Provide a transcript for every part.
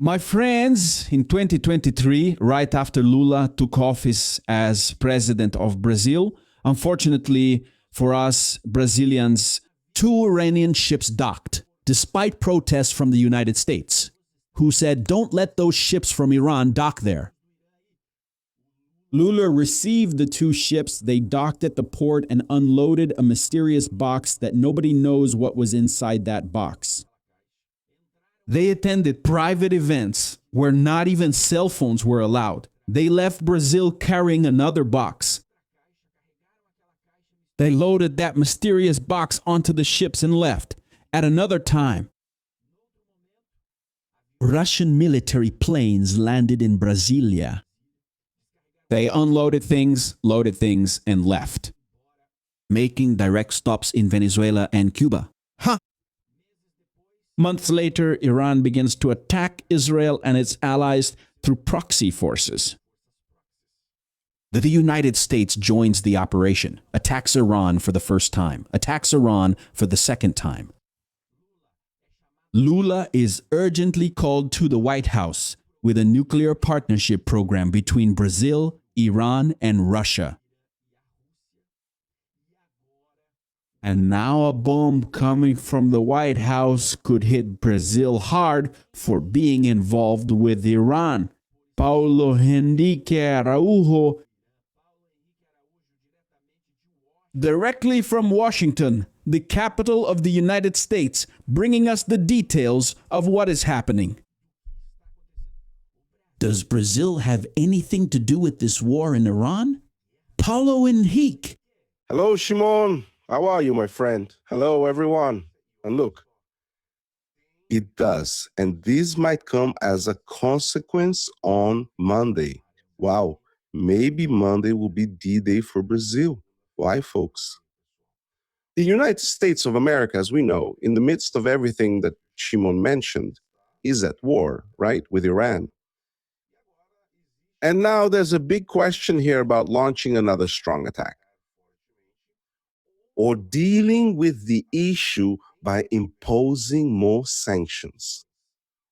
My friends, in 2023, right after Lula took office as president of Brazil, unfortunately for us Brazilians, two Iranian ships docked, despite protests from the United States, who said, "Don't let those ships from Iran dock there." Lula received the two ships, they docked at the port and unloaded a mysterious box that nobody knows what was inside that box. They attended private events where not even cell phones were allowed. They left Brazil carrying another box. They loaded that mysterious box onto the ships and left. At another time, Russian military planes landed in Brasilia. They unloaded things, loaded things, and left, making direct stops in Venezuela and Cuba. Months later, Iran begins to attack Israel and its allies through proxy forces. The United States joins the operation, attacks Iran for the first time, attacks Iran for the second time. Lula is urgently called to the White House with a nuclear partnership program between Brazil, Iran, and Russia. And now a bomb coming from the White House could hit Brazil hard for being involved with Iran. Paulo Henrique Araujo, directly from Washington, the capital of the United States, bringing us the details of what is happening. Does Brazil have anything to do with this war in Iran? Paulo Henrique. Hello, Shimon. How are you, my friend? Hello, everyone. And look, it does. And this might come as a consequence on Monday. Wow, maybe Monday will be D-Day for Brazil. Why, folks? The United States of America, as we know, in the midst of everything that Shimon mentioned, is at war, right, with Iran. And now there's a big question here about launching another strong attack, or dealing with the issue by imposing more sanctions.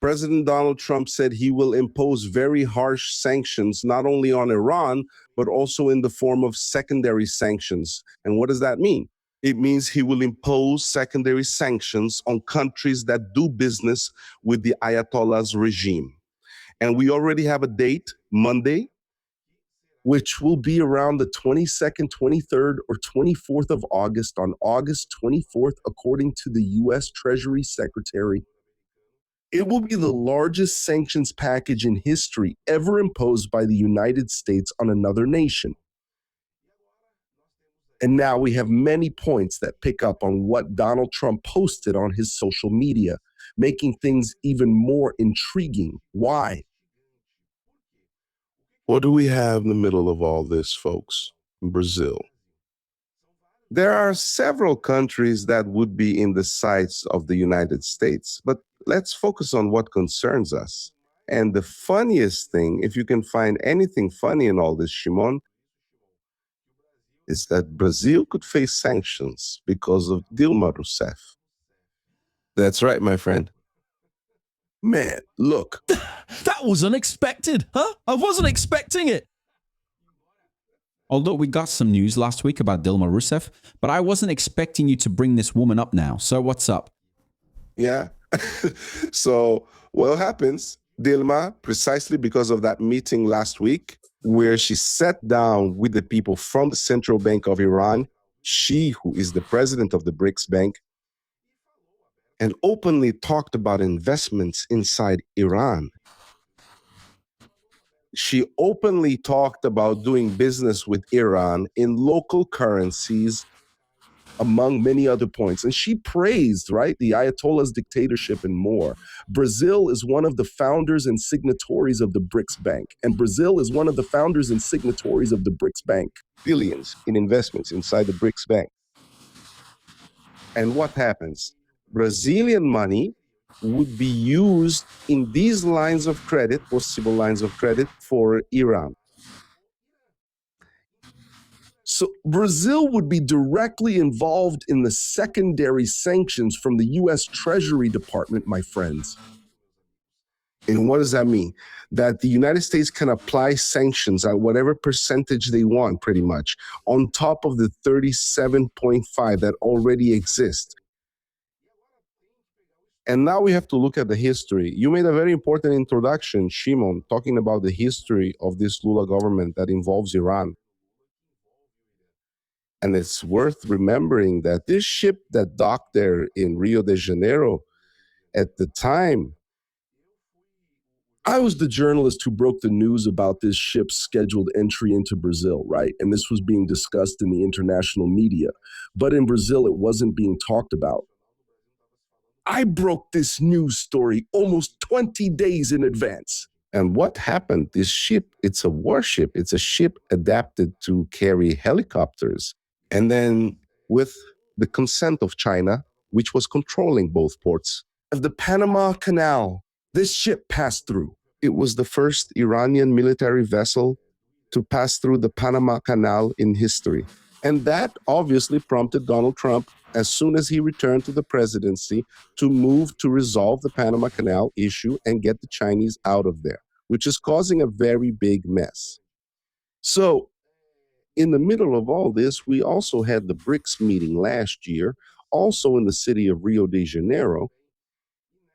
President Donald Trump said he will impose very harsh sanctions, not only on Iran, but also in the form of secondary sanctions. And what does that mean? It means he will impose secondary sanctions on countries that do business with the Ayatollah's regime. And we already have a date, Monday, which will be around the 22nd, 23rd, or 24th of August. On August 24th, according to the U.S. Treasury Secretary, it will be the largest sanctions package in history ever imposed by the United States on another nation. And now we have many points that pick up on what Donald Trump posted on his social media, making things even more intriguing. Why? What do we have in the middle of all this, folks? Brazil. There are several countries that would be in the sights of the United States, but let's focus on what concerns us. And the funniest thing, if you can find anything funny in all this, Shimon, is that Brazil could face sanctions because of Dilma Rousseff. That's right, my friend. Man, look. That was unexpected, huh? I wasn't expecting it. Although we got some news last week about Dilma Rousseff, but I wasn't expecting you to bring this woman up now. So what's up? Yeah. So what happens? Dilma, precisely because of that meeting last week, where she sat down with the people from the Central Bank of Iran, she who is the president of the BRICS Bank, and openly talked about investments inside Iran. She openly talked about doing business with Iran in local currencies, among many other points. And she praised, right, the Ayatollah's dictatorship and more. Brazil is one of the founders and signatories of the BRICS Bank. And Brazil is one of the founders and signatories of the BRICS Bank. Billions in investments inside the BRICS Bank. And what happens? Brazilian money would be used in these lines of credit, possible lines of credit, for Iran. So Brazil would be directly involved in the secondary sanctions from the U.S. Treasury Department, my friends. And what does that mean? That the United States can apply sanctions at whatever percentage they want, pretty much, on top of the 37.5 that already exist. And now we have to look at the history. You made a very important introduction, Shimon, talking about the history of this Lula government that involves Iran. And it's worth remembering that this ship that docked there in Rio de Janeiro at the time, I was the journalist who broke the news about this ship's scheduled entry into Brazil, right? And this was being discussed in the international media. But in Brazil, it wasn't being talked about. I broke this news story almost 20 days in advance. And what happened? This ship, it's a warship. It's a ship adapted to carry helicopters. And then, with the consent of China, which was controlling both ports, of the Panama Canal, this ship passed through. It was the first Iranian military vessel to pass through the Panama Canal in history. And that obviously prompted Donald Trump, as soon as he returned to the presidency, to move to resolve the Panama Canal issue and get the Chinese out of there, which is causing a very big mess. So, in the middle of all this, we also had the BRICS meeting last year, also in the city of Rio de Janeiro.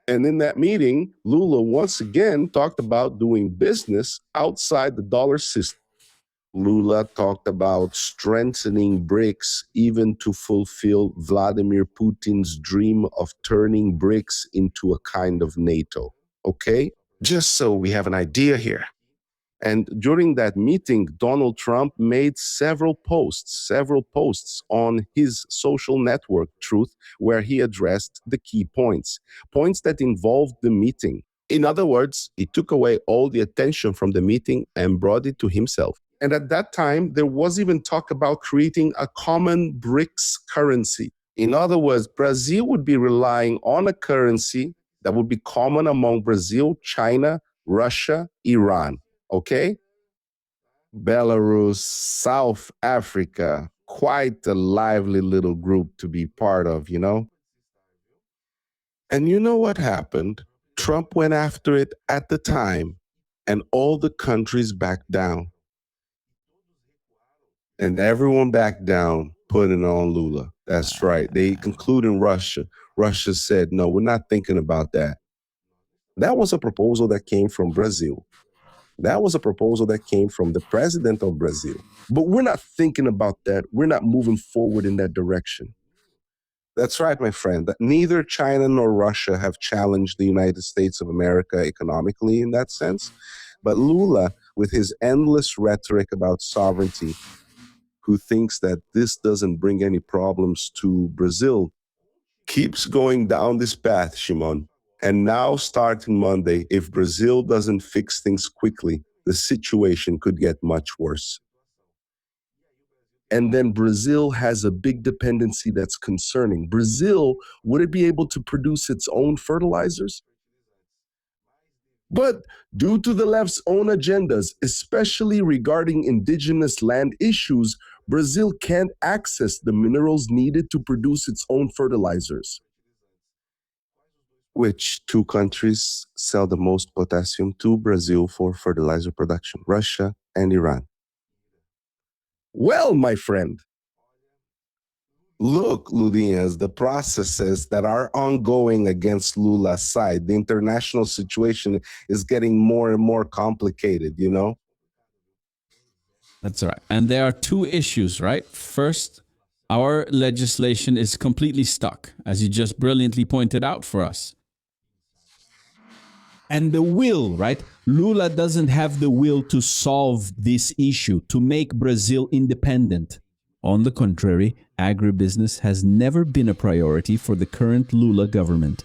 And in that meeting, Lula once again talked about doing business outside the dollar system. Lula talked about strengthening BRICS even to fulfill Vladimir Putin's dream of turning BRICS into a kind of NATO. Okay? Just so we have an idea here. And during that meeting, Donald Trump made several posts on his social network, Truth, where he addressed the key points that involved the meeting. In other words, he took away all the attention from the meeting and brought it to himself. And at that time, there was even talk about creating a common BRICS currency. In other words, Brazil would be relying on a currency that would be common among Brazil, China, Russia, Iran. Okay? Belarus, South Africa, quite a lively little group to be part of, you know? And you know what happened? Trump went after it at the time, and all the countries backed down. And everyone backed down, putting on Lula. That's right. They including Russia. Russia said, no, we're not thinking about that. That was a proposal that came from Brazil. That was a proposal that came from the president of Brazil. But we're not thinking about that. We're not moving forward in that direction. That's right, my friend. Neither China nor Russia have challenged the United States of America economically in that sense. But Lula, with his endless rhetoric about sovereignty, who thinks that this doesn't bring any problems to Brazil, keeps going down this path, Shimon. And now, starting Monday, if Brazil doesn't fix things quickly, the situation could get much worse. And then Brazil has a big dependency that's concerning. Brazil, would it be able to produce its own fertilizers? But due to the left's own agendas, especially regarding indigenous land issues, Brazil can't access the minerals needed to produce its own fertilizers. Which two countries sell the most potassium to Brazil for fertilizer production? Russia and Iran. Well, my friend, look, Ludias, the processes that are ongoing against Lula's side, the international situation is getting more and more complicated, you know? That's right. And there are two issues, right? First, our legislation is completely stuck, as you just brilliantly pointed out for us. And the will, right? Lula doesn't have the will to solve this issue, to make Brazil independent. On the contrary, agribusiness has never been a priority for the current Lula government.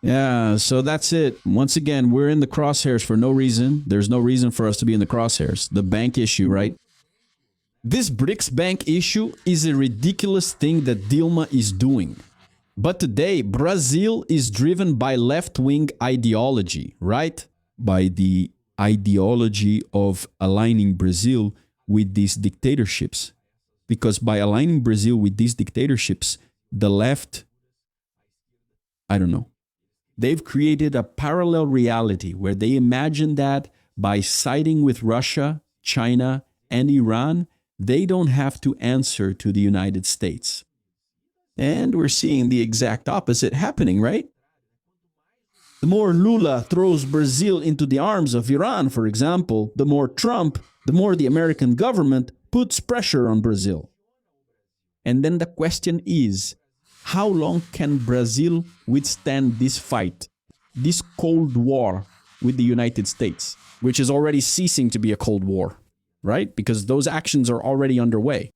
Yeah, so that's it. Once again, we're in the crosshairs for no reason. There's no reason for us to be in the crosshairs. The bank issue, right? This BRICS bank issue is a ridiculous thing that Dilma is doing. But today, Brazil is driven by left-wing ideology, right? By the ideology of aligning Brazil with these dictatorships. Because by aligning Brazil with these dictatorships, the left, I don't know, They've created a parallel reality where they imagine that by siding with Russia, China, and Iran, they don't have to answer to the United States. And we're seeing the exact opposite happening, right? The more Lula throws Brazil into the arms of Iran, for example, the more the American government puts pressure on Brazil. And then the question is, how long can Brazil withstand this fight, this Cold War with the United States, which is already ceasing to be a Cold War, right? Because those actions are already underway.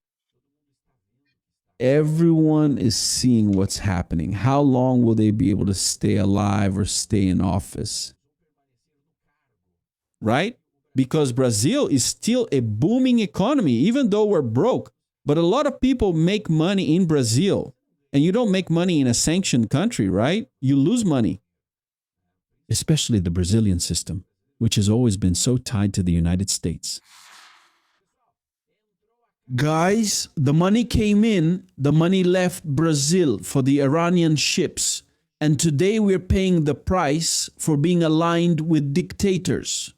Everyone is seeing what's happening. How long will they be able to stay alive or stay in office? Right? Because Brazil is still a booming economy, even though we're broke. But a lot of people make money in Brazil. And you don't make money in a sanctioned country, right? You lose money. Especially the Brazilian system, which has always been so tied to the United States. Guys, the money came in, the money left Brazil for the Iranian ships. And today we're paying the price for being aligned with dictators.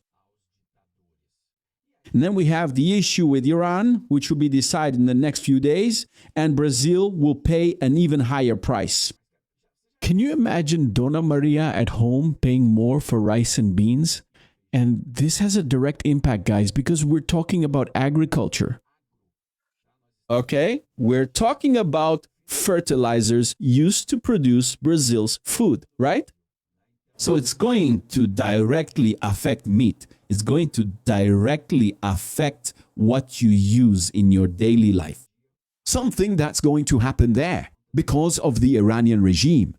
And then we have the issue with Iran, which will be decided in the next few days, and Brazil will pay an even higher price. Can you imagine Dona Maria at home paying more for rice and beans? And this has a direct impact, guys, because we're talking about agriculture. Okay, we're talking about fertilizers used to produce Brazil's food, right? So it's going to directly affect meat. It's going to directly affect what you use in your daily life. Something that's going to happen there because of the Iranian regime.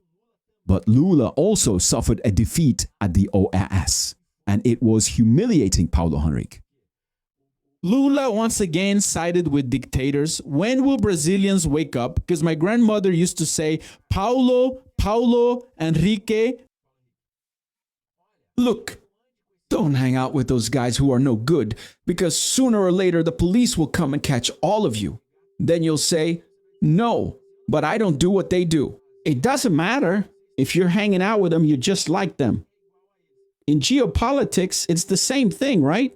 But Lula also suffered a defeat at the OAS, and it was humiliating, Paulo Henrique. Lula once again sided with dictators. When will Brazilians wake up? Because my grandmother used to say, Paulo, Henrique. Look, don't hang out with those guys who are no good, because sooner or later the police will come and catch all of you. Then you'll say, no, but I don't do what they do. It doesn't matter. If you're hanging out with them, you're just like them. In geopolitics, it's the same thing, right?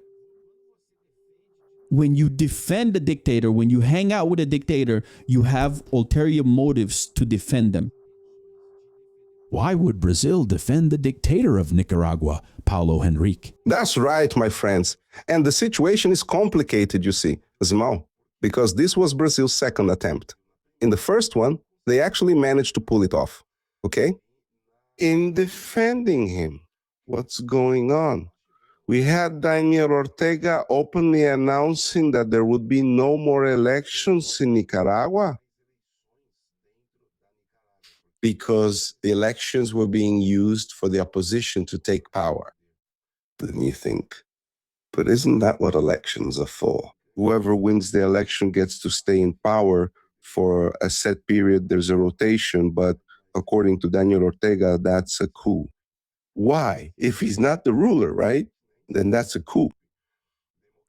When you defend a dictator, when you hang out with a dictator, you have ulterior motives to defend them. Why would Brazil defend the dictator of Nicaragua, Paulo Henrique? That's right, my friends. And the situation is complicated, you see, Simão, because this was Brazil's second attempt. In the first one, they actually managed to pull it off, okay? In defending him, what's going on? We had Daniel Ortega openly announcing that there would be no more elections in Nicaragua because the elections were being used for the opposition to take power. Then you think, but isn't that what elections are for? Whoever wins the election gets to stay in power for a set period. There's a rotation, but according to Daniel Ortega, that's a coup. Why? If he's not the ruler, right? Then that's a coup.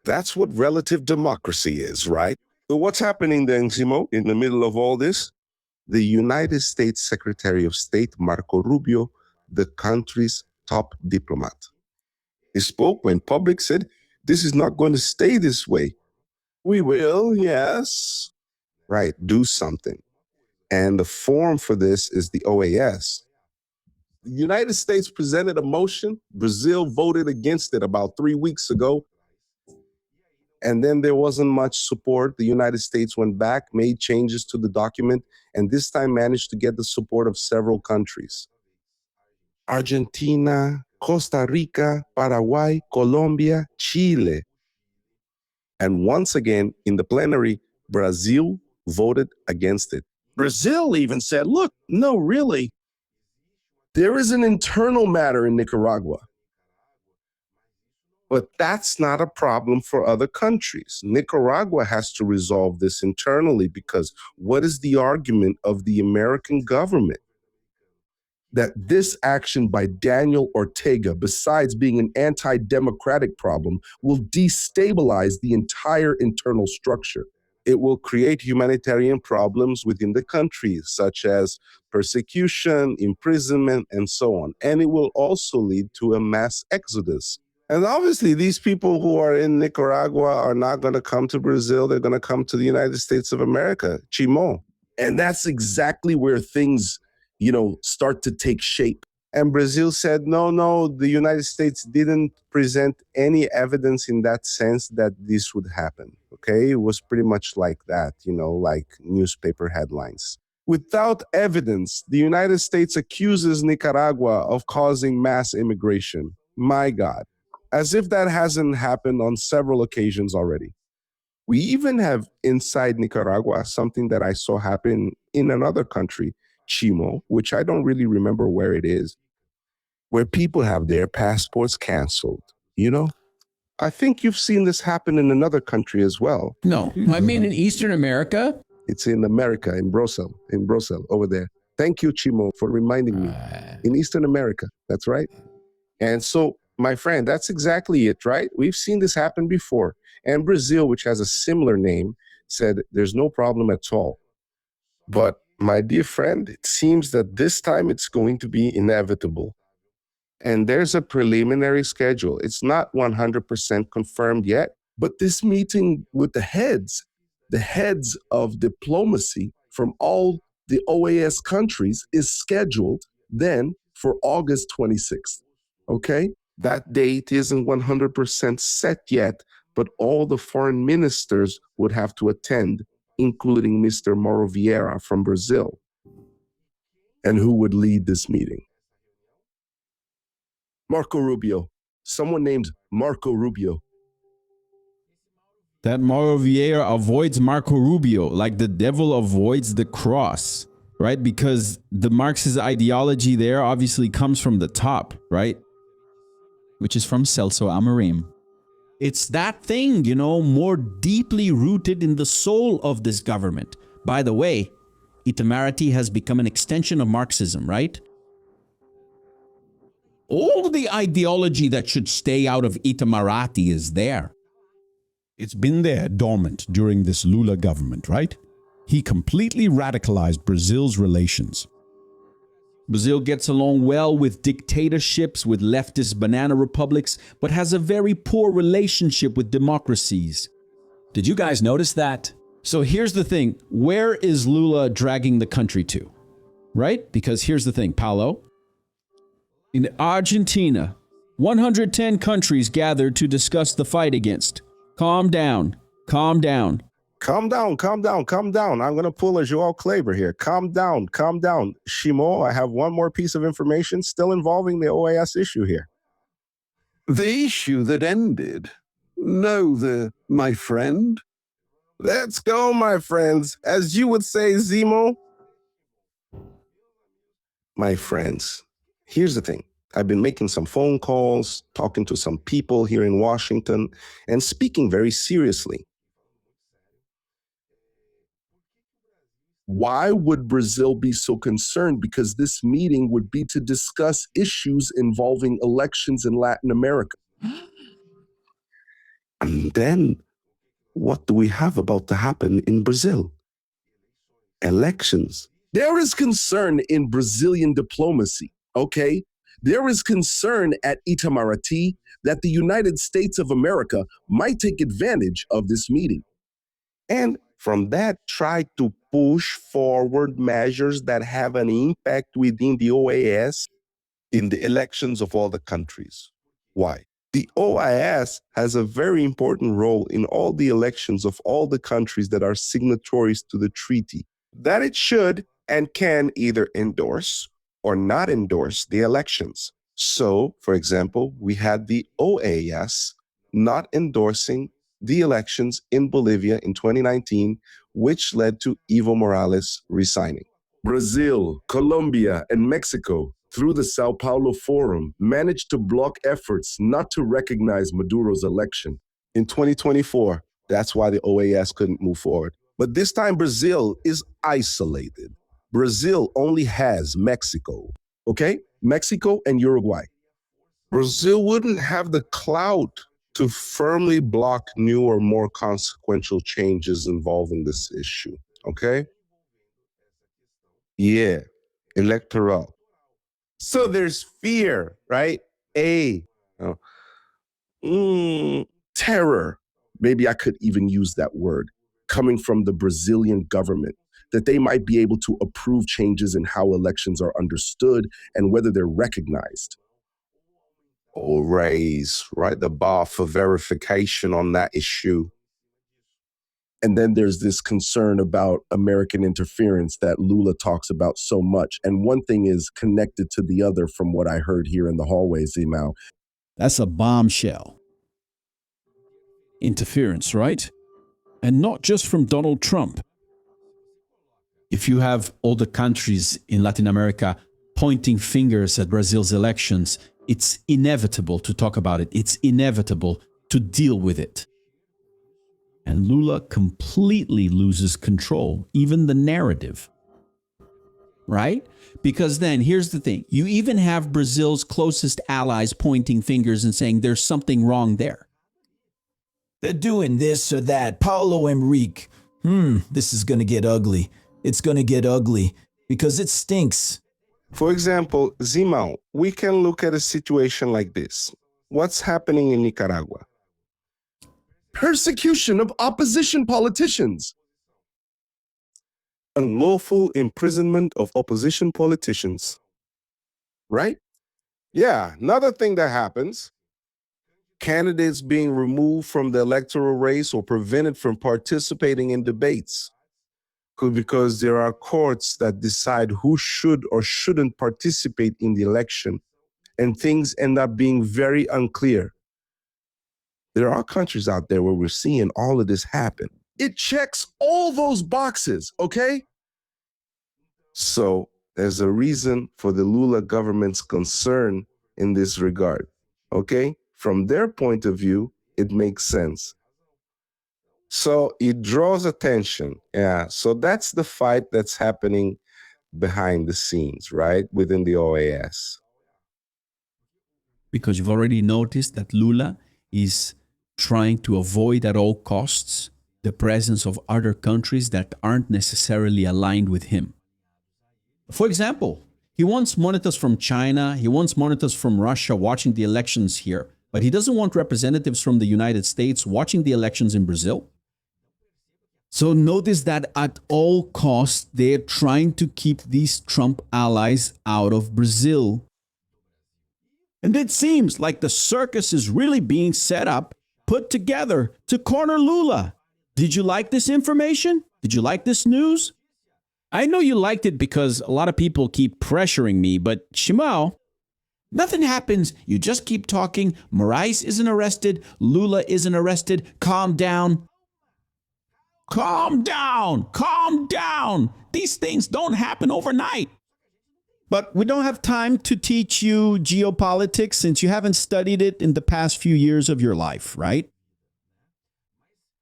That's what relative democracy is, right? So what's happening then, Simo, in the middle of all this? The United States Secretary of State, Marco Rubio, the country's top diplomat. He spoke when public said, this is not going to stay this way. We will, yes. Right, do something. And the forum for this is the OAS. The United States presented a motion. Brazil voted against it about 3 weeks ago. And then there wasn't much support. The United States went back, made changes to the document, and this time managed to get the support of several countries. Argentina, Costa Rica, Paraguay, Colombia, Chile. And once again, in the plenary, Brazil voted against it. Brazil even said, look, no, really, there is an internal matter in Nicaragua. But that's not a problem for other countries. Nicaragua has to resolve this internally because what is the argument of the American government? That this action by Daniel Ortega, besides being an anti-democratic problem, will destabilize the entire internal structure. It will create humanitarian problems within the country, such as persecution, imprisonment, and so on. And it will also lead to a mass exodus. And obviously, these people who are in Nicaragua are not going to come to Brazil. They're going to come to the United States of America, Chimo. And that's exactly where things, start to take shape. And Brazil said, no, the United States didn't present any evidence in that sense that this would happen. Okay. It was pretty much like that, like newspaper headlines. Without evidence, the United States accuses Nicaragua of causing mass immigration. My God. As if that hasn't happened on several occasions already. We even have inside Nicaragua something that I saw happen in another country, Chimo, which I don't really remember where it is, where people have their passports canceled. I think you've seen this happen in another country as well. No, I mean in Eastern America. It's in America, in Brussels, over there. Thank you, Chimo, for reminding me. In Eastern America, that's right. And so, my friend, that's exactly it, right? We've seen this happen before. And Brazil, which has a similar name, said there's no problem at all. But my dear friend, it seems that this time it's going to be inevitable. And there's a preliminary schedule. It's not 100% confirmed yet, but this meeting with the heads of diplomacy from all the OAS countries is scheduled then for August 26th. Okay? That date isn't 100% set yet, but all the foreign ministers would have to attend, including Mr. Mauro Vieira from Brazil. And who would lead this meeting? Marco Rubio. Someone named Marco Rubio. That Mauro Vieira avoids Marco Rubio like the devil avoids the cross, right? Because the Marxist ideology there obviously comes from the top, right? Which is from Celso Amorim. It's that thing, more deeply rooted in the soul of this government. By the way, Itamaraty has become an extension of Marxism, right? All the ideology that should stay out of Itamaraty is there. It's been there dormant during this Lula government, right? He completely radicalized Brazil's relations. Brazil gets along well with dictatorships, with leftist banana republics, but has a very poor relationship with democracies. Did you guys notice that? So here's the thing. Where is Lula dragging the country to? Right? Because here's the thing, Paulo. In Argentina, 110 countries gathered to discuss the fight against. Calm down. Calm down. Calm down. I'm going to pull a Joao Kleber here. Calm down. Shimo, I have one more piece of information still involving the OAS issue here. The issue that ended? No, my friend? Let's go, my friends. As you would say, Zemo. My friends, here's the thing. I've been making some phone calls, talking to some people here in Washington, and speaking very seriously. Why would Brazil be so concerned? Because this meeting would be to discuss issues involving elections in Latin America. And then, what do we have about to happen in Brazil? Elections. There is concern in Brazilian diplomacy, okay? There is concern at Itamaraty that the United States of America might take advantage of this meeting. And from that, try to push forward measures that have an impact within the OAS in the elections of all the countries. Why? The OAS has a very important role in all the elections of all the countries that are signatories to the treaty, that it should and can either endorse or not endorse the elections. So, for example, we had the OAS not endorsing the elections in Bolivia in 2019, which led to Evo Morales resigning. Brazil, Colombia, and Mexico, through the Sao Paulo Forum, managed to block efforts not to recognize Maduro's election. In 2024, that's why the OAS couldn't move forward. But this time, Brazil is isolated. Brazil only has Mexico, okay? Mexico and Uruguay. Brazil wouldn't have the clout to firmly block new or more consequential changes involving this issue. Okay? Yeah, electoral. So there's fear, right? Uh, terror. Maybe I could even use that word, coming from the Brazilian government, that they might be able to approve changes in how elections are understood and whether they're recognized. Or raise, right, the bar for verification on that issue. And then there's this concern about American interference that Lula talks about so much. And one thing is connected to the other from what I heard here in the hallways, Zimao. That's a bombshell. Interference, right? And not just from Donald Trump. If you have all the countries in Latin America pointing fingers at Brazil's elections, it's inevitable to talk about it. It's inevitable to deal with it. And Lula completely loses control, even the narrative. Right? Because then, here's the thing. You even have Brazil's closest allies pointing fingers and saying there's something wrong there. They're doing this or that. Paulo Henrique. This is going to get ugly. It's going to get ugly because it stinks. For example, Zimao, we can look at a situation like this. What's happening in Nicaragua? Persecution of opposition politicians. Unlawful imprisonment of opposition politicians. Right? Yeah, another thing that happens, candidates being removed from the electoral race or prevented from participating in debates. Because there are courts that decide who should or shouldn't participate in the election, and things end up being very unclear. There are countries out there where we're seeing all of this happen. It checks all those boxes, okay? So there's a reason for the Lula government's concern in this regard, okay? From their point of view, it makes sense. So it draws attention. Yeah. So that's the fight that's happening behind the scenes, right? Within the OAS. Because you've already noticed that Lula is trying to avoid at all costs the presence of other countries that aren't necessarily aligned with him. For example, he wants monitors from China, he wants monitors from Russia watching the elections here, but he doesn't want representatives from the United States watching the elections in Brazil. So notice that at all costs, they're trying to keep these Trump allies out of Brazil. And it seems like the circus is really being set up, put together to corner Lula. Did you like this information? Did you like this news? I know you liked it because a lot of people keep pressuring me, but Shimao, nothing happens. You just keep talking. Moraes isn't arrested. Lula isn't arrested. Calm down. Calm down. Calm down. These things don't happen overnight. But we don't have time to teach you geopolitics since you haven't studied it in the past few years of your life, right?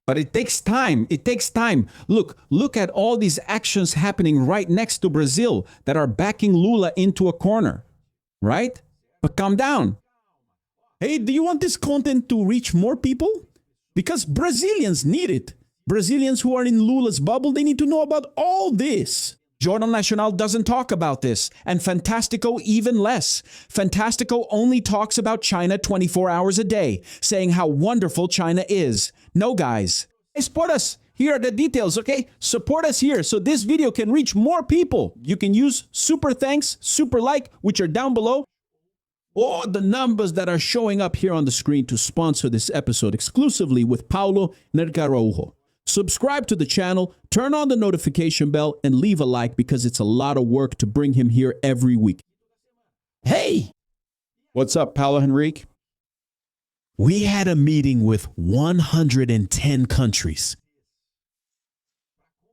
But it takes time. It takes time. Look at all these actions happening right next to Brazil that are backing Lula into a corner, right? But calm down. Hey, do you want this content to reach more people? Because Brazilians need it. Brazilians who are in Lula's bubble, they need to know about all this. Jornal Nacional doesn't talk about this, and Fantástico even less. Fantástico only talks about China 24 hours a day, saying how wonderful China is. No, guys. Hey, support us. Here are the details, okay? Support us here so this video can reach more people. You can use super thanks, super like, which are down below, or the numbers that are showing up here on the screen to sponsor this episode exclusively with Paulo Nergaraujo. Subscribe to the channel, turn on the notification bell, and leave a like because it's a lot of work to bring him here every week. Hey! What's up, Paulo Henrique? We had a meeting with 110 countries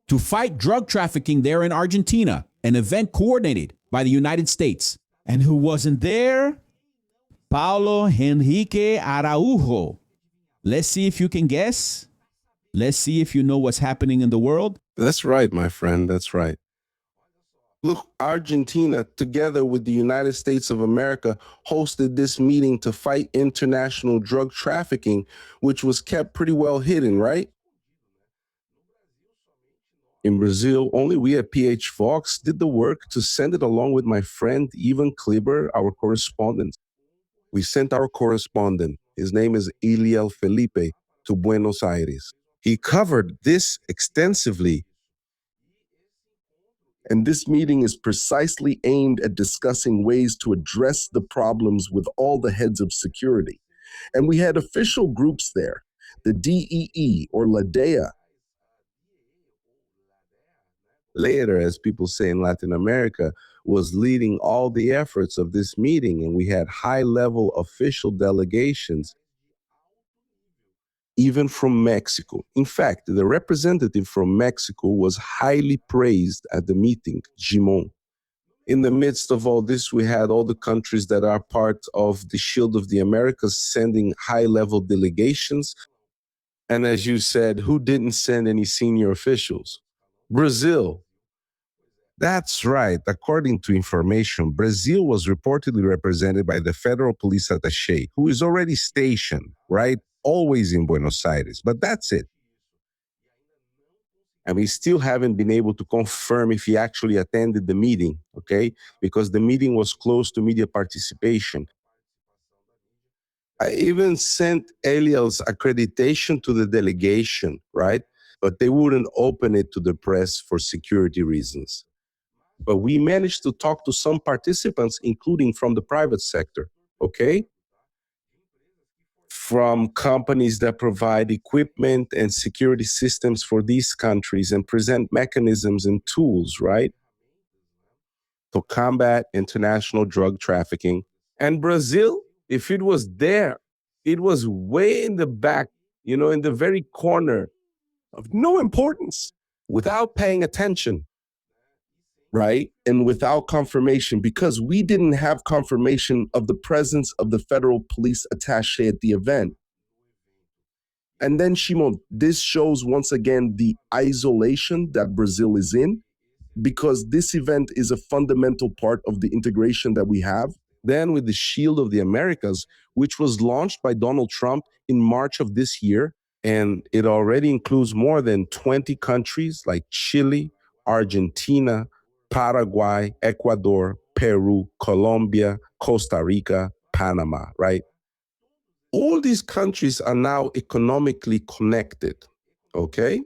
to fight drug trafficking there in Argentina, an event coordinated by the United States. And who wasn't there? Paulo Henrique Araujo. Let's see if you can guess. Let's see if you know what's happening in the world. That's right, my friend. That's right. Look, Argentina, together with the United States of America, hosted this meeting to fight international drug trafficking, which was kept pretty well hidden, right? In Brazil, only we at PH Fox did the work to send it along with my friend Ivan Kliber, our correspondent. We sent our correspondent, his name is Iliel Felipe, to Buenos Aires. He covered this extensively. And this meeting is precisely aimed at discussing ways to address the problems with all the heads of security. And we had official groups there. The DEE, or LADEA. Later, as people say in Latin America, was leading all the efforts of this meeting. And we had high-level official delegations, even from Mexico. In fact, the representative from Mexico was highly praised at the meeting, Gimon. In the midst of all this, we had all the countries that are part of the Shield of the Americas sending high-level delegations. And as you said, who didn't send any senior officials? Brazil. That's right. According to information, Brazil was reportedly represented by the federal police attaché, who is already stationed, right? Always in Buenos Aires. But that's it. And we still haven't been able to confirm if he actually attended the meeting, okay? Because the meeting was closed to media participation. I even sent Eliel's accreditation to the delegation, right? But they wouldn't open it to the press for security reasons. But we managed to talk to some participants, including from the private sector, okay? From companies that provide equipment and security systems for these countries and present mechanisms and tools, right? To combat international drug trafficking. And Brazil, if it was there, it was way in the back, in the very corner of no importance, without paying attention, right? And without confirmation, because we didn't have confirmation of the presence of the federal police attaché at the event. And then, Shimon, this shows once again the isolation that Brazil is in, because this event is a fundamental part of the integration that we have. Then with the Shield of the Americas, which was launched by Donald Trump in March of this year, and it already includes more than 20 countries like Chile, Argentina, Paraguay, Ecuador, Peru, Colombia, Costa Rica, Panama, right? All these countries are now economically connected, okay?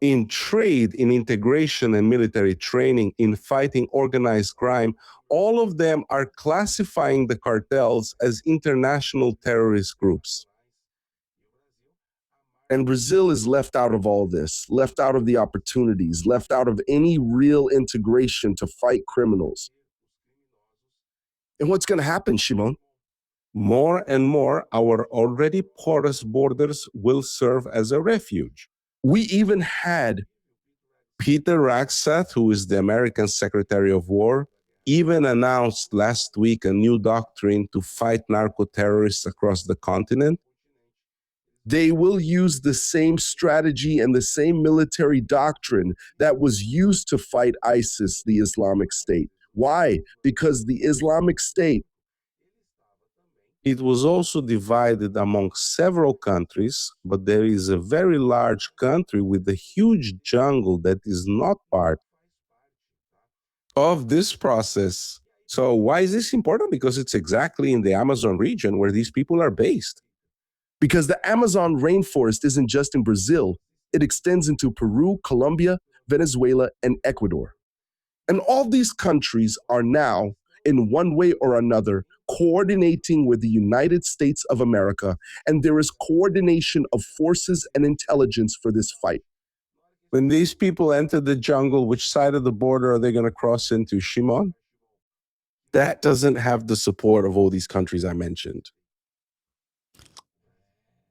In trade, in integration and military training, in fighting organized crime, all of them are classifying the cartels as international terrorist groups. And Brazil is left out of all this, left out of the opportunities, left out of any real integration to fight criminals. And what's going to happen, Shimon? More and more, our already porous borders will serve as a refuge. We even had Peter Rakseth, who is the American Secretary of War, even announced last week a new doctrine to fight narco-terrorists across the continent. They will use the same strategy and the same military doctrine that was used to fight ISIS, the Islamic State. Why? Because the Islamic State, it was also divided among several countries, but there is a very large country with a huge jungle that is not part of this process. So why is this important? Because it's exactly in the Amazon region where these people are based. Because the Amazon rainforest isn't just in Brazil, it extends into Peru, Colombia, Venezuela, and Ecuador. And all these countries are now, in one way or another, coordinating with the United States of America, and there is coordination of forces and intelligence for this fight. When these people enter the jungle, which side of the border are they going to cross into, Shimon? That doesn't have the support of all these countries I mentioned.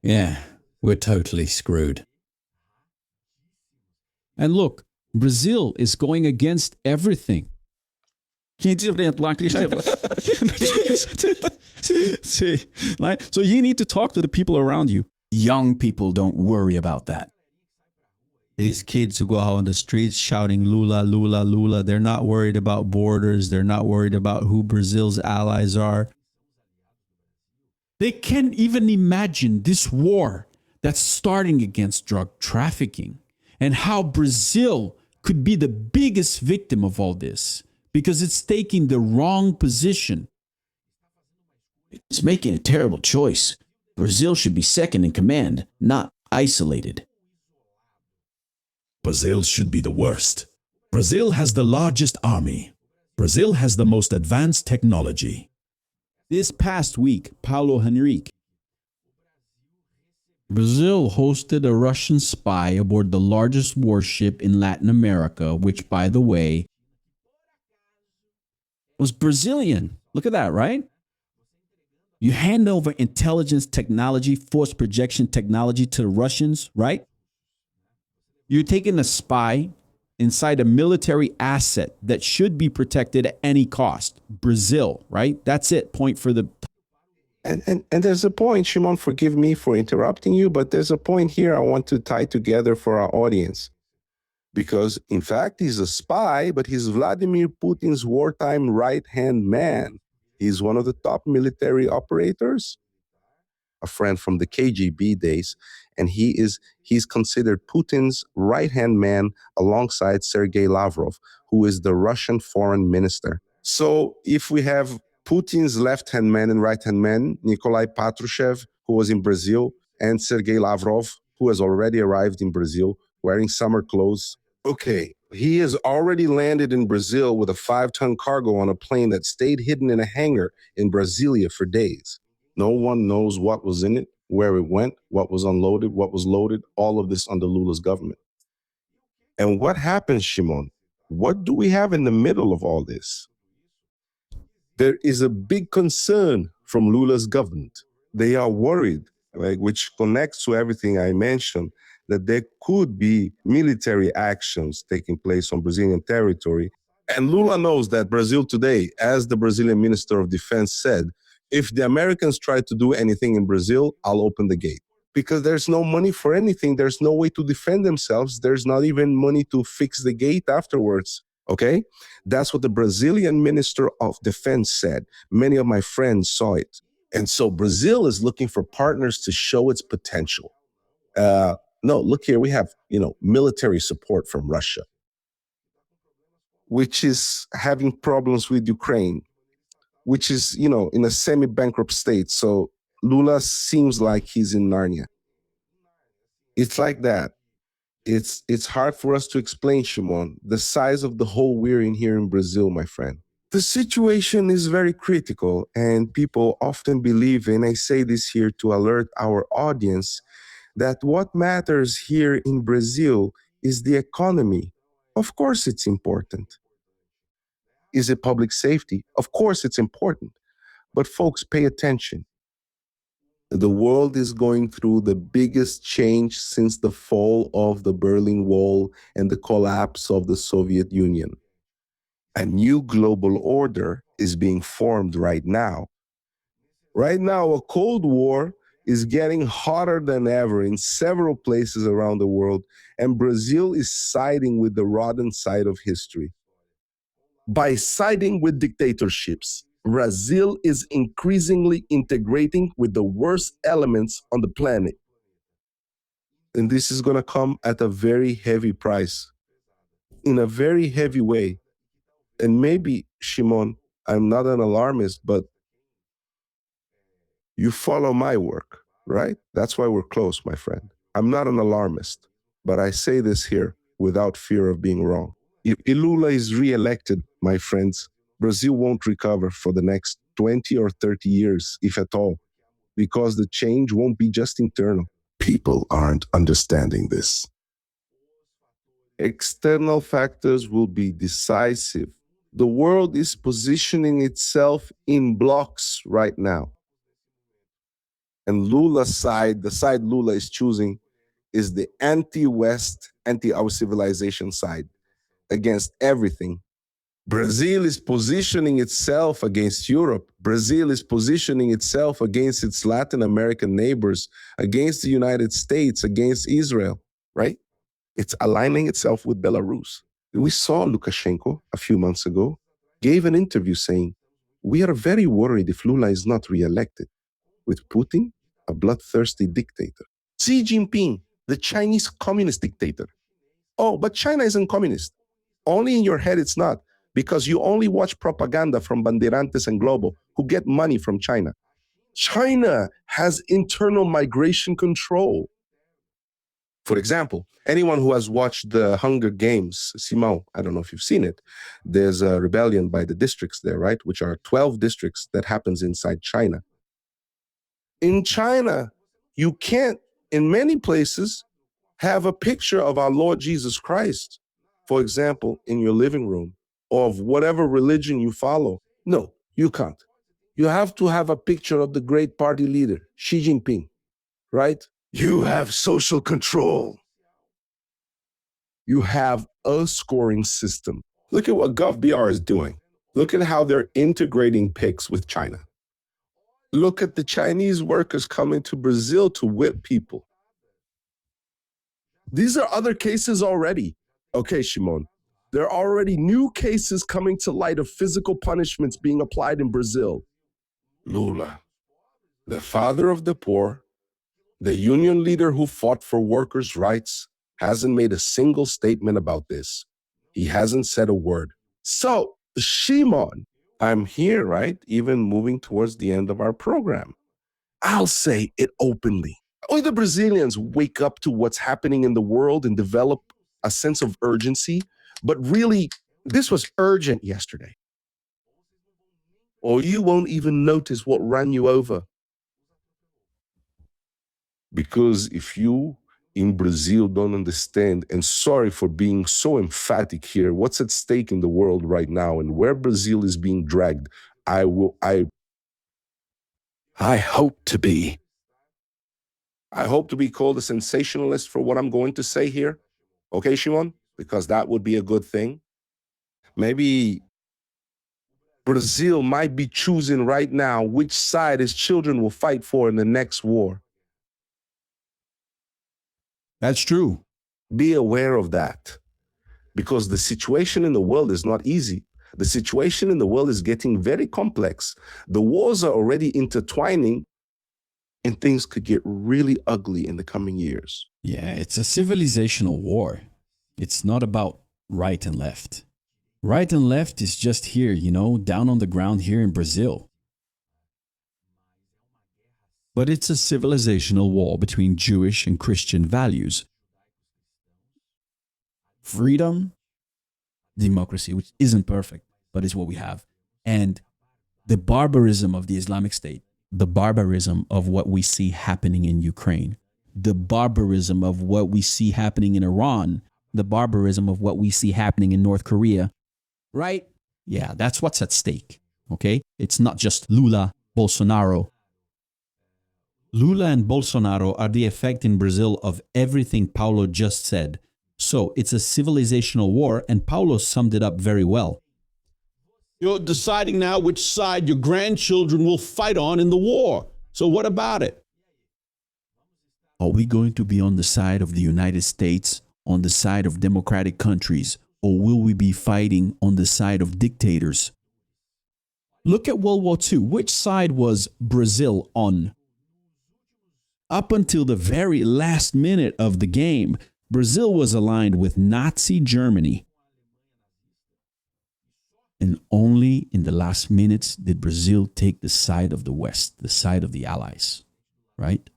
Yeah, we're totally screwed. And look, Brazil is going against everything. So you need to talk to the people around you. Young people don't worry about that. These kids who go out on the streets shouting Lula, Lula, Lula, they're not worried about borders. They're not worried about who Brazil's allies are. They can't even imagine this war that's starting against drug trafficking and how Brazil could be the biggest victim of all this because it's taking the wrong position. It's making a terrible choice. Brazil should be second in command, not isolated. Brazil should be the worst. Brazil has the largest army. Brazil has the most advanced technology. This past week, Paulo Henrique, Brazil hosted a Russian spy aboard the largest warship in Latin America, which, by the way, was Brazilian. Look at that, right? You hand over intelligence technology, force projection technology to the Russians, right? You're taking a spy inside a military asset that should be protected at any cost. Brazil, right? That's it. Point for the... And there's a point, Shimon, forgive me for interrupting you, but there's a point here I want to tie together for our audience. Because, in fact, he's a spy, but he's Vladimir Putin's wartime right-hand man. He's one of the top military operators, a friend from the KGB days, and he's considered Putin's right-hand man alongside Sergei Lavrov, who is the Russian foreign minister. So if we have Putin's left-hand man and right-hand man, Nikolai Patrushev, who was in Brazil, and Sergei Lavrov, who has already arrived in Brazil wearing summer clothes. Okay, he has already landed in Brazil with a 5-ton cargo on a plane that stayed hidden in a hangar in Brasilia for days. No one knows what was in it, where it went, what was unloaded, what was loaded, all of this under Lula's government. And what happens, Shimon? What do we have in the middle of all this? There is a big concern from Lula's government. They are worried, right, which connects to everything I mentioned, that there could be military actions taking place on Brazilian territory. And Lula knows that Brazil today, as the Brazilian Minister of Defense said, if the Americans try to do anything in Brazil, I'll open the gate. Because there's no money for anything. There's no way to defend themselves. There's not even money to fix the gate afterwards. Okay? That's what the Brazilian Minister of Defense said. Many of my friends saw it. And so Brazil is looking for partners to show its potential. No, look here, we have, military support from Russia, which is having problems with Ukraine, which is, in a semi-bankrupt state. So Lula seems like he's in Narnia. It's like that. It's hard for us to explain, Shimon, the size of the hole we're in here in Brazil, my friend. The situation is very critical, and people often believe, and I say this here to alert our audience, that what matters here in Brazil is the economy. Of course it's important. Is it public safety? Of course it's important. But folks, pay attention. The world is going through the biggest change since the fall of the Berlin Wall and the collapse of the Soviet Union. A new global order is being formed right now. Right now, a Cold War is getting hotter than ever in several places around the world, and Brazil is siding with the rotten side of history. By siding with dictatorships, Brazil is increasingly integrating with the worst elements on the planet. And this is going to come at a very heavy price, in a very heavy way. And maybe, Shimon, I'm not an alarmist, but you follow my work, right? That's why we're close, my friend. I'm not an alarmist, but I say this here without fear of being wrong. If Lula is reelected, my friends, Brazil won't recover for the next 20 or 30 years, if at all, because the change won't be just internal. People aren't understanding this. External factors will be decisive. The world is positioning itself in blocks right now. And Lula's side, the side Lula is choosing, is the anti-West, anti-our civilization side against everything. Brazil is positioning itself against Europe. Brazil is positioning itself against its Latin American neighbors, against the United States, against Israel, right? It's aligning itself with Belarus. We saw Lukashenko a few months ago gave an interview saying, "We are very worried if Lula is not re-elected, with Putin, a bloodthirsty dictator. Xi Jinping, the Chinese communist dictator. Oh, but China isn't communist. Only in your head it's not, because you only watch propaganda from Bandeirantes and Globo, who get money from China. China has internal migration control. For example, anyone who has watched the Hunger Games, Simão, I don't know if you've seen it, there's a rebellion by the districts there, right? Which are 12 districts that happens inside China. In China, you can't, in many places, have a picture of our Lord Jesus Christ, for example, in your living room, or of whatever religion you follow. No, you can't. You have to have a picture of the great party leader, Xi Jinping, right? You have social control. You have a scoring system. Look at what GovBR is doing. Look at how they're integrating PICs with China. Look at the Chinese workers coming to Brazil to whip people. These are other cases already. Okay, Shimon, there are already new cases coming to light of physical punishments being applied in Brazil. Lula, the father of the poor, the union leader who fought for workers' rights, hasn't made a single statement about this. He hasn't said a word. So, Shimon, I'm here, right? Even moving towards the end of our program. I'll say it openly. Only the Brazilians wake up to what's happening in the world and develop a sense of urgency. But really, this was urgent yesterday. Or you won't even notice what ran you over. Because if you in Brazil don't understand, and sorry for being so emphatic here, what's at stake in the world right now and where Brazil is being dragged, I hope to be called a sensationalist for what I'm going to say here. Okay, Shimon? Because that would be a good thing. Maybe Brazil might be choosing right now which side its children will fight for in the next war. That's true. Be aware of that, because the situation in the world is not easy. The situation in the world is getting very complex. The wars are already intertwining, and things could get really ugly in the coming years. Yeah, it's a civilizational war. It's not about right and left. Right and left is just here, down on the ground here in Brazil. But it's a civilizational war between Jewish and Christian values. Freedom, democracy, which isn't perfect, but it's what we have. And the barbarism of the Islamic State, the barbarism of what we see happening in Ukraine, the barbarism of what we see happening in Iran, the barbarism of what we see happening in North Korea, right? Yeah, that's what's at stake, okay? It's not just Lula, Bolsonaro. Lula and Bolsonaro are the effect in Brazil of everything Paulo just said. So it's a civilizational war, and Paulo summed it up very well. You're deciding now which side your grandchildren will fight on in the war. So what about it? Are we going to be on the side of the United States, on the side of democratic countries, or will we be fighting on the side of dictators? Look at World War II. Which side was Brazil on? Up until the very last minute of the game, Brazil was aligned with Nazi Germany. And only in the last minutes did Brazil take the side of the West, the side of the Allies, right?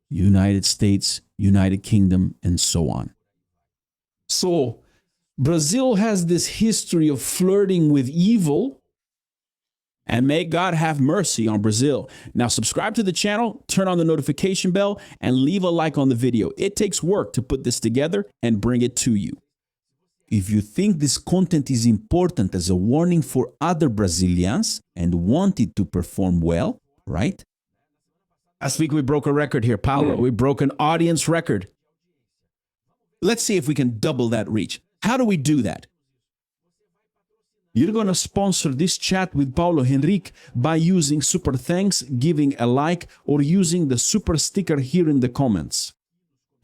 United States, United Kingdom, and so on. So Brazil has this history of flirting with evil, and may God have mercy on Brazil. Now subscribe to the channel, turn on the notification bell, and leave a like on the video. It takes work to put this together and bring it to you. If you think this content is important as a warning for other Brazilians and want it to perform well, right? Last week we broke a record here, Paulo. We broke an audience record. Let's see if we can double that reach. How do we do that? You're going to sponsor this chat with Paulo Henrique by using super thanks, giving a like, or using the super sticker here in the comments.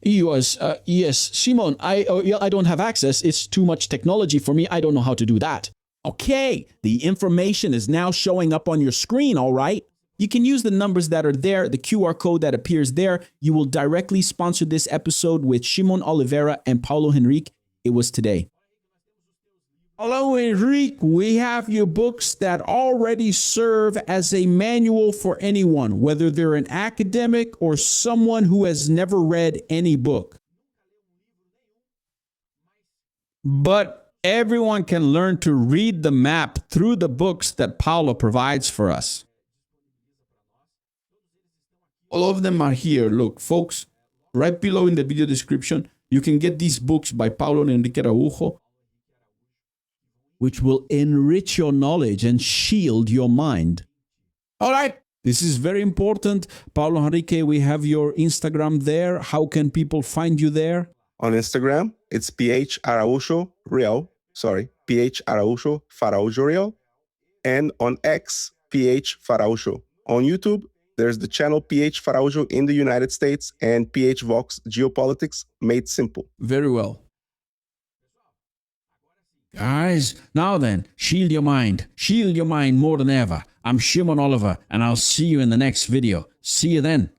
Yes, Simon, I don't have access. It's too much technology for me. I don't know how to do that. Okay, the information is now showing up on your screen, all right? You can use the numbers that are there, the QR code that appears there. You will directly sponsor this episode with Shimon Oliveira and Paulo Henrique. It was today. Hello, Enrique. We have your books that already serve as a manual for anyone, whether they're an academic or someone who has never read any book. But everyone can learn to read the map through the books that Paulo provides for us. All of them are here. Look, folks, right below in the video description, you can get these books by Paulo and Enrique Araujo, which will enrich your knowledge and shield your mind. All right, this is very important. Paulo Henrique, we have your Instagram there. How can people find you there? On Instagram, it's PH Araujo Real. PH Araujo Faraujo Real. And on X, PH Faraujo. On YouTube, there's the channel PH Faraujo in the United States and PH Vox Geopolitics made simple. Very well. Guys, now then, shield your mind. Shield your mind more than ever. I'm Shimon Oliver, and I'll see you in the next video. See you then.